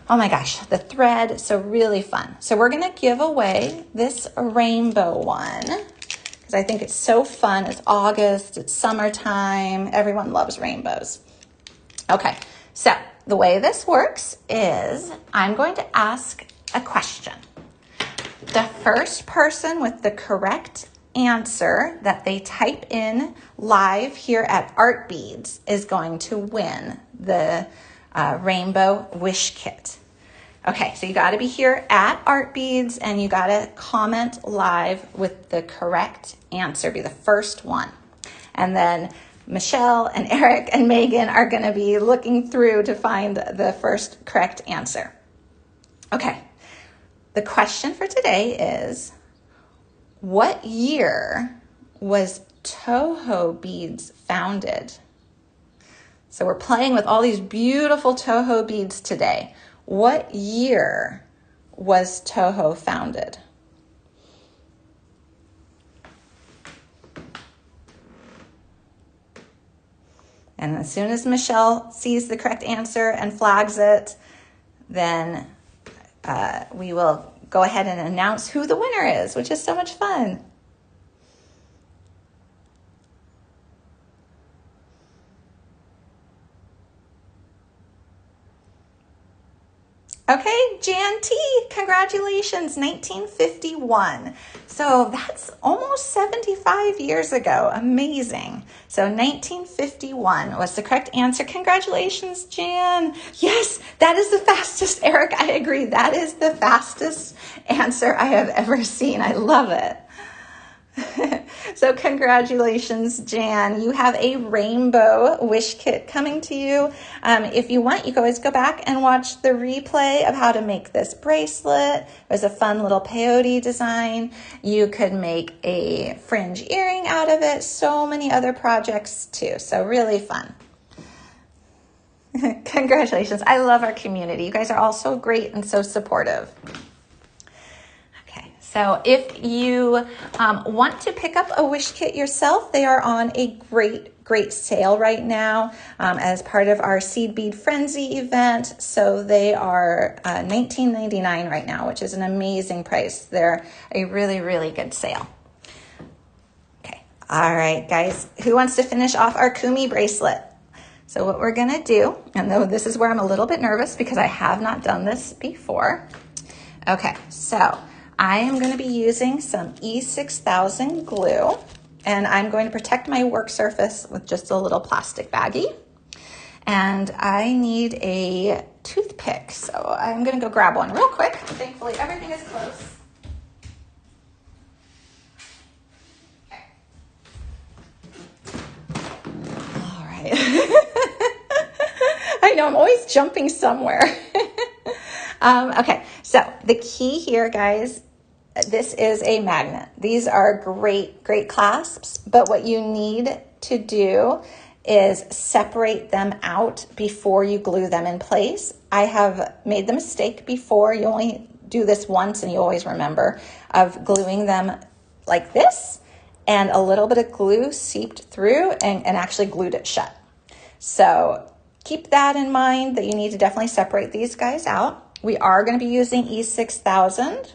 oh my gosh, the thread. So really fun. So we're gonna give away this rainbow one because I think it's so fun. It's August, it's summertime. Everyone loves rainbows. Okay, so the way this works is I'm going to ask a question. The first person with the correct answer that they type in live here at Art Beads is going to win the Rainbow Wish Kit. Okay, so you got to be here at Art Beads and you got to comment live with the correct answer, be the first one. And then Michelle and Eric and Megan are going to be looking through to find the first correct answer. Okay, the question for today is, what year was TOHO beads founded? So we're playing with all these beautiful TOHO beads today. What year was TOHO founded? And as soon as Michelle sees the correct answer and flags it, then we will go ahead and announce who the winner is, which is so much fun. Okay, Jan T, congratulations, 1951. So that's almost 75 years ago. Amazing. So 1951 was the correct answer. Congratulations, Jan. Yes, that is the fastest, Eric. I agree. That is the fastest answer I have ever seen. I love it. So congratulations, Jan. You have a Rainbow Wish Kit coming to you. If you want, you can always go back and watch the replay of how to make this bracelet. It was a fun little peyote design. You could make a fringe earring out of it. So many other projects too. So really fun. Congratulations. I love our community. You guys are all so great and so supportive. So if you want to pick up a wish kit yourself, they are on a great sale right now as part of our Seed Bead Frenzy event. So they are $19.99 right now, which is an amazing price. They're a really good sale. Okay, all right, guys. Who wants to finish off our Kumi bracelet? So what we're gonna do, and though this is where I'm a little bit nervous because I have not done this before. Okay, so I am going to be using some E6000 glue, and I'm going to protect my work surface with just a little plastic baggie. And I need a toothpick, so I'm going to go grab one real quick. Thankfully, everything is close. Okay. All right. I know, I'm always jumping somewhere. Okay, so the key here, guys, this is a magnet. These are great clasps, but what you need to do is separate them out before you glue them in place. I have made the mistake before. You only do this once and you always remember, of gluing them like this, and a little bit of glue seeped through and actually glued it shut. So keep that in mind, that you need to definitely separate these guys out. We are going to be using E6000.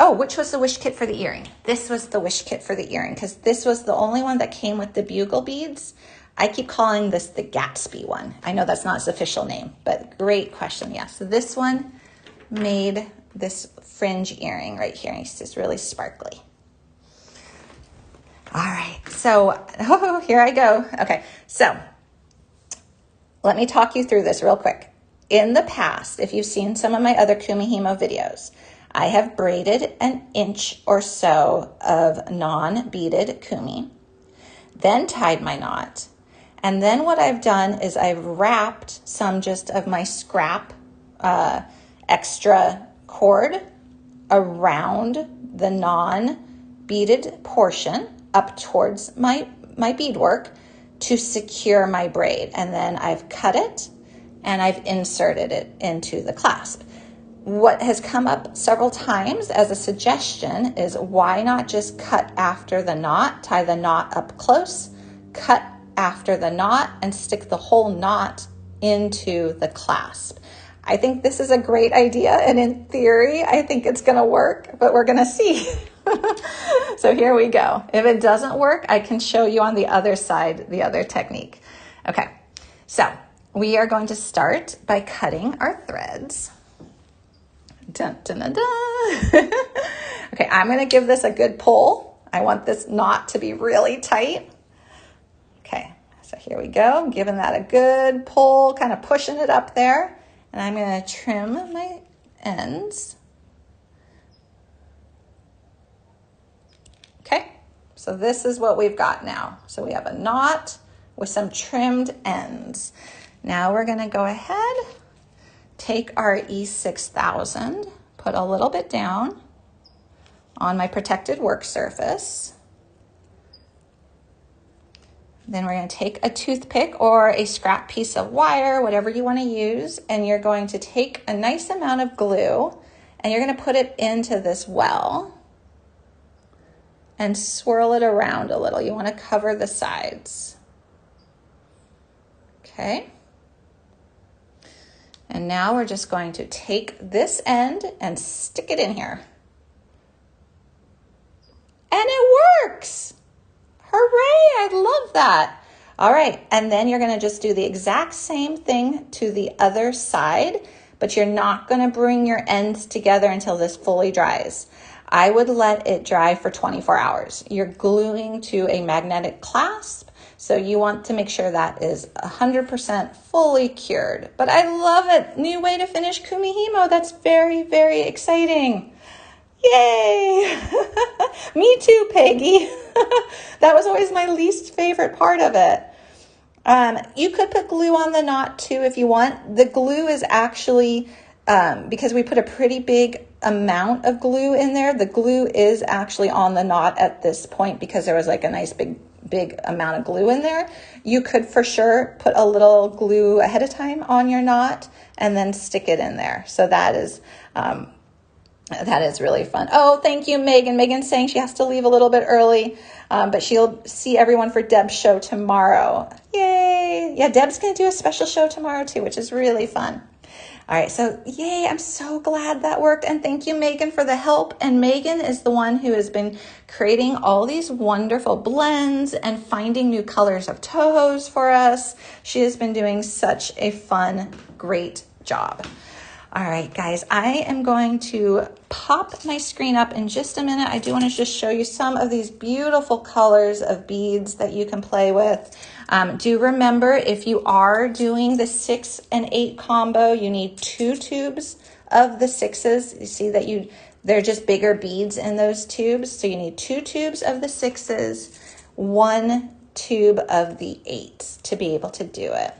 Oh, which was the wish kit for the earring? This was the wish kit for the earring because this was the only one that came with the bugle beads. I keep calling this the Gatsby one. I know that's not its official name, but great question. Yeah, so this one made this fringe earring right here. It's just really sparkly. All right, so here I go. Okay, so let me talk you through this real quick. In the past, if you've seen some of my other Kumihimo videos, I have braided an inch or so of non-beaded kumi, then tied my knot. And then what I've done is I've wrapped some just of my scrap extra cord around the non-beaded portion up towards my beadwork to secure my braid. And then I've cut it and I've inserted it into the clasp. What has come up several times as a suggestion is, why not just cut after the knot, tie the knot up close, cut after the knot, and stick the whole knot into the clasp. I think this is a great idea, and in theory, I think it's gonna work, but we're gonna see. So here we go. If it doesn't work, I can show you on the other side, the other technique. Okay, so we are going to start by cutting our threads. Dun, dun, dun, dun. Okay, Okay, I'm gonna give this a good pull. I want this knot to be really tight. Okay, so here we go. I'm giving that a good pull, kind of pushing it up there. And I'm gonna trim my ends. Okay, so this is what we've got now. So we have a knot with some trimmed ends. Now we're gonna go ahead, take our E6000, put a little bit down on my protected work surface. Then we're going to take a toothpick or a scrap piece of wire, whatever you want to use, and you're going to take a nice amount of glue and you're going to put it into this well and swirl it around a little. You want to cover the sides. Okay. And now we're just going to take this end and stick it in here. And it works! Hooray, I love that. All right, and then you're gonna just do the exact same thing to the other side, but you're not gonna bring your ends together until this fully dries. I would let it dry for 24 hours. You're gluing to a magnetic clasp, so you want to make sure that is 100% fully cured. But I love it. New way to finish Kumihimo. That's very, very exciting. Yay! Me too, Peggy. That was always my least favorite part of it. You could put glue on the knot too if you want. The glue is actually, because we put a pretty big amount of glue in there, the glue is actually on the knot at this point because there was like a nice big amount of glue in there. You could for sure put a little glue ahead of time on your knot and then stick it in there. So that is really fun. Oh, thank you, Megan. Megan's saying she has to leave a little bit early, but she'll see everyone for Deb's show tomorrow. Yay. Yeah, Deb's going to do a special show tomorrow too, which is really fun. All right, so yay, I'm so glad that worked. And thank you, Megan, for the help. And Megan is the one who has been creating all these wonderful blends and finding new colors of TOHOs for us. She has been doing such a fun, great job. All right, guys, I am going to pop my screen up in just a minute. I do want to just show you some of these beautiful colors of beads that you can play with. Do remember, if you are doing the 6 and 8 combo, you need 2 tubes of the 6s. You see that they're just bigger beads in those tubes. So you need 2 tubes of the 6s, 1 tube of the 8s to be able to do it.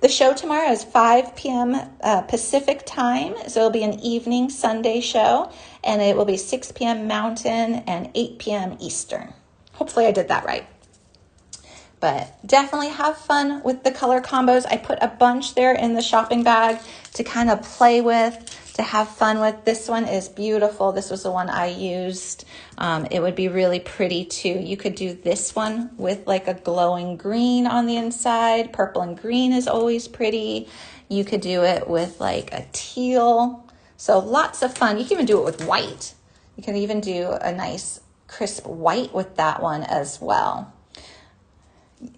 The show tomorrow is 5 p.m. Pacific time, so it'll be an evening Sunday show, and it will be 6 p.m. Mountain and 8 p.m. Eastern. Hopefully I did that right. But definitely have fun with the color combos. I put a bunch there in the shopping bag to kind of play with, to have fun with. This one is beautiful. This was the one I used. It would be really pretty too. You could do this one with like a glowing green on the inside. Purple and green is always pretty. You could do it with like a teal. So lots of fun. You can even do it with white. You can even do a nice crisp white with that one as well.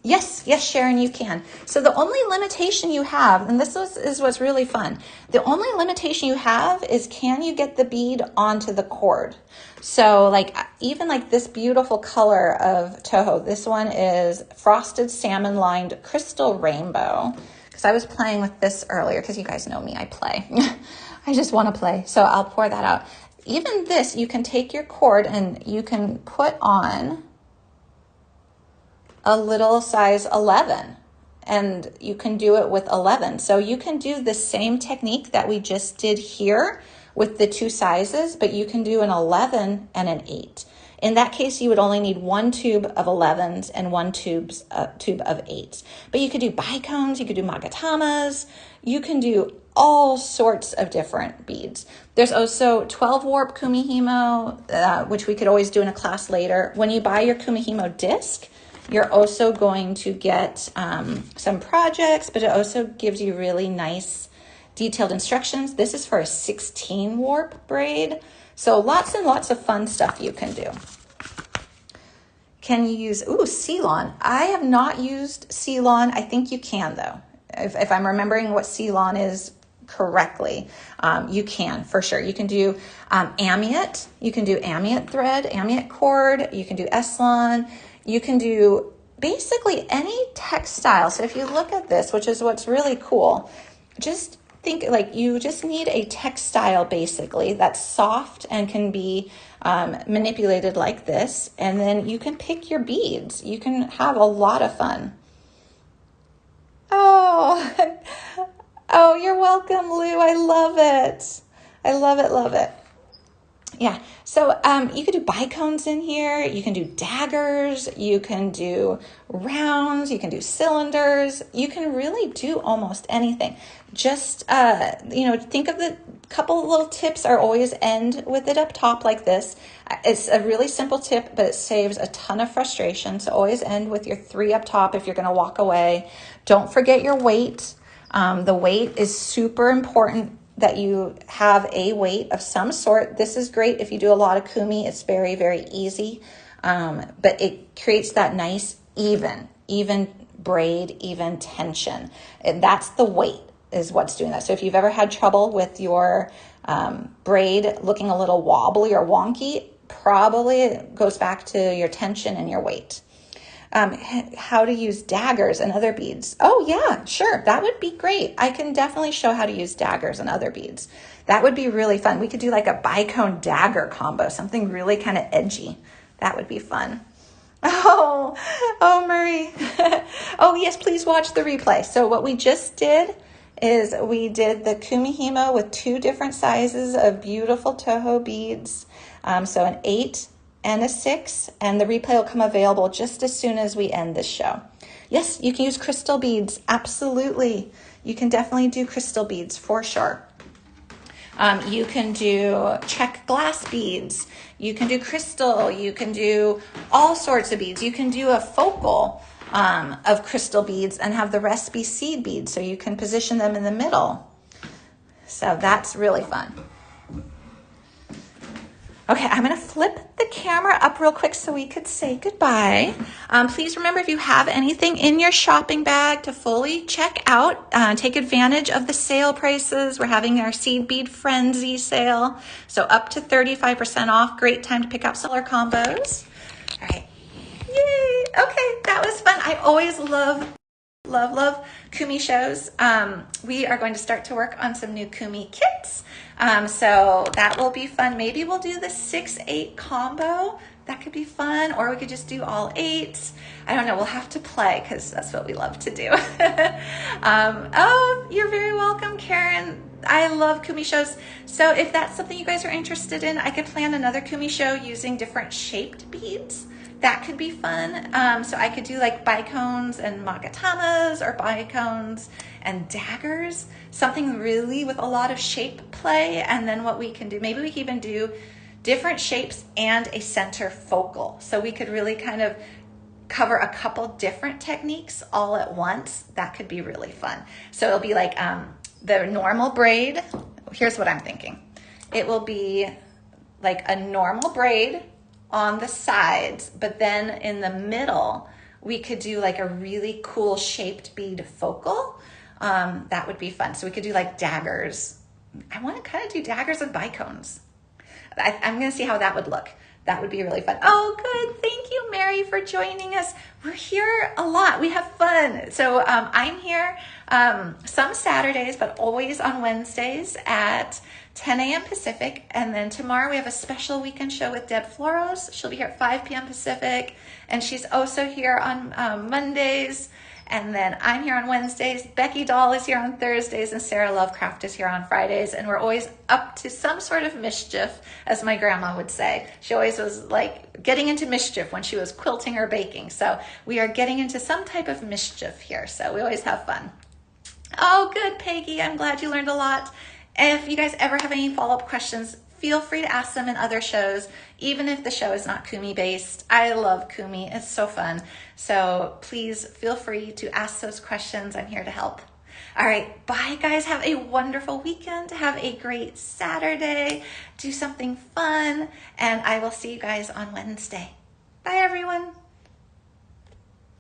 Yes, Sharon, you can. So the only limitation you have, and this is what's really fun, the only limitation you have is, can you get the bead onto the cord? So like even like this beautiful color of TOHO, this one is Frosted Salmon Lined Crystal Rainbow, because I was playing with this earlier, because you guys know me, I play. I just want to play, so I'll pour that out. Even this, you can take your cord and you can put on a little size 11, and you can do it with 11. So you can do the same technique that we just did here with the 2 sizes, but you can do an 11 and an 8. In that case, you would only need 1 tube of 11s and 1 tube of 8s. But you could do bicones, you could do magatamas, you can do all sorts of different beads. There's also 12 warp Kumihimo, which we could always do in a class later. When you buy your Kumihimo disc, you're also going to get some projects, but it also gives you really nice detailed instructions. This is for a 16 warp braid. So lots and lots of fun stuff you can do. Can you use, Ceylon? I have not used Ceylon. I think you can though. If I'm remembering what Ceylon is correctly, you can, for sure. You can do amite, you can do amite thread, amite cord, you can do Eslon, you can do basically any textile. So if you look at this, which is what's really cool, just think like you just need a textile basically that's soft and can be manipulated like this, and then you can pick your beads. You can have a lot of fun. Oh, oh, you're welcome, Lou. I love it. I love it, love it. Yeah, so you can do bicones in here, you can do daggers, you can do rounds, you can do cylinders, you can really do almost anything. Just, think of the couple little tips are always end with it up top like this. It's a really simple tip, but it saves a ton of frustration. So always end with your 3 up top if you're gonna walk away. Don't forget your weight. The weight is super important, that you have a weight of some sort. This is great if you do a lot of kumi. It's very, very easy, but it creates that nice even braid, even tension. And that's the weight is what's doing that. So if you've ever had trouble with your braid looking a little wobbly or wonky, probably it goes back to your tension and your weight. How to use daggers and other beads. Oh yeah, sure. That would be great. I can definitely show how to use daggers and other beads. That would be really fun. We could do like a bicone dagger combo, something really kind of edgy. That would be fun. Oh, Murray. Oh yes, please watch the replay. So what we just did is we did the Kumihimo with 2 different sizes of beautiful TOHO beads. So an 8 and a 6, and the replay will come available just as soon as we end this show. Yes, you can use crystal beads. Absolutely. You can definitely do crystal beads for sure. You can do check glass beads. You can do crystal. You can do all sorts of beads. You can do a focal of crystal beads and have the rest be seed beads, so you can position them in the middle. So that's really fun. Okay, I'm going to flip the camera up real quick so we could say goodbye. Please remember, if you have anything in your shopping bag to fully check out, take advantage of the sale prices. We're having our Seed Bead Frenzy sale, so up to 35% off. Great time to pick up seller combos. All right, yay! Okay, that was fun. I always love kumi shows. We are going to start to work on some new kumi kits. So that will be fun. Maybe we'll do the 6-8 combo. That could be fun. Or we could just do all 8s. I don't know. We'll have to play because that's what we love to do. Oh, you're very welcome, Karen. I love kumi shows. So if that's something you guys are interested in, I could plan another kumi show using different shaped beads. That could be fun. So I could do like bicones and magatamas, or bicones and daggers, something really with a lot of shape play. And then what we can do, maybe we can even do different shapes and a center focal. So we could really kind of cover a couple different techniques all at once. That could be really fun. So it'll be like the normal braid. Here's what I'm thinking. It will be like a normal braid on the sides, but then in the middle, we could do like a really cool shaped bead focal. That would be fun. So we could do like daggers. I want to kind of do daggers and bicones. I'm going to see how that would look. That would be really fun. Oh, good. Thank you, Mary, for joining us. We're here a lot. We have fun. So I'm here some Saturdays, but always on Wednesdays at 10 a.m. Pacific. And then tomorrow we have a special weekend show with Deb Floros. She'll be here at 5 p.m. Pacific. And she's also here on Mondays. And then I'm here on Wednesdays. Becky Doll is here on Thursdays, and Sarah Lovecraft is here on Fridays. And we're always up to some sort of mischief, as my grandma would say. She always was like getting into mischief when she was quilting or baking. So we are getting into some type of mischief here. So we always have fun. Oh, good, Peggy. I'm glad you learned a lot. And if you guys ever have any follow-up questions, feel free to ask them in other shows, even if the show is not kumi based. I love kumi. It's so fun. So please feel free to ask those questions. I'm here to help. All right. Bye, guys. Have a wonderful weekend. Have a great Saturday. Do something fun. And I will see you guys on Wednesday. Bye, everyone.